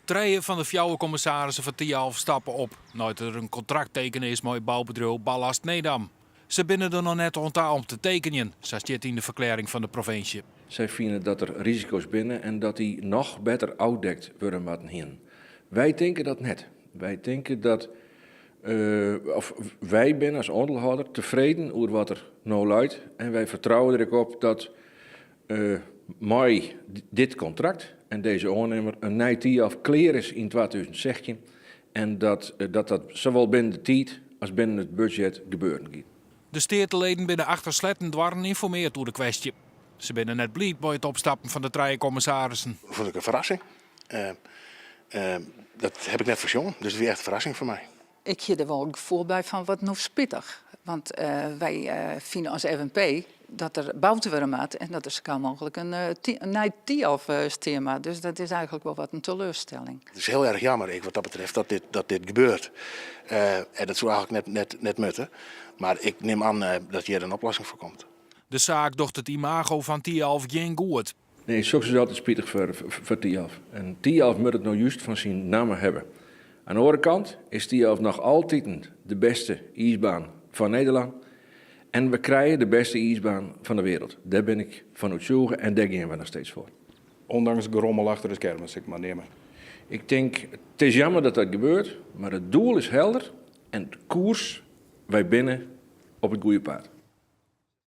Treien van de fjouwe commissarissen van Tialf stappen op. Nooit er een contract tekenen is met bouwbedrijf Ballast Nedam. Ze binnen er nog net om te tekenen, zoals dit in de verklaring van de provincie. Zij vinden dat er risico's binnen en dat die nog beter uitdekt worden moeten heen. Wij denken dat net. Wij denken dat, wij zijn als aandeelhouder tevreden over wat er nou luidt. En wij vertrouwen er ook op dat met dit contract en deze aannemer een nieuw of clear is in 2016. En dat zowel binnen de tijd als binnen het budget gebeuren gaat. De steerteleden binnen achter Sletten waren informeerd over de kwestie. Ze zijn net blij bij het opstappen van de drie commissarissen. Vond ik een verrassing. Dat heb ik net verzongen, dus het is echt een verrassing voor mij. Ik zie er wel een gevoel bij van wat nog spittig. Want wij vinden als FNP dat er bouwd worden moet en dat er zo mogelijk een Tialf-thema. Dus dat is eigenlijk wel wat een teleurstelling. Het is heel erg jammer wat dat betreft dat dit gebeurt. En dat zou eigenlijk net moeten. Maar ik neem aan dat hier een oplossing voor komt. De zaak docht het imago van Tialf geen goed. Nee, soms is het altijd spijtig voor Tialf. En Tialf moet het nou juist van zijn naam hebben. Aan de andere kant is Tialf nog altijd de beste ijsbaan van Nederland. En we krijgen de beste ijsbaan van de wereld. Daar ben ik van overtuigd en daar gaan we nog steeds voor. Ondanks gerommel achter de schermen, zeg ik maar nemen. Ik denk, het is jammer dat dat gebeurt, maar het doel is helder en de koers, wij binnen op het goede paard.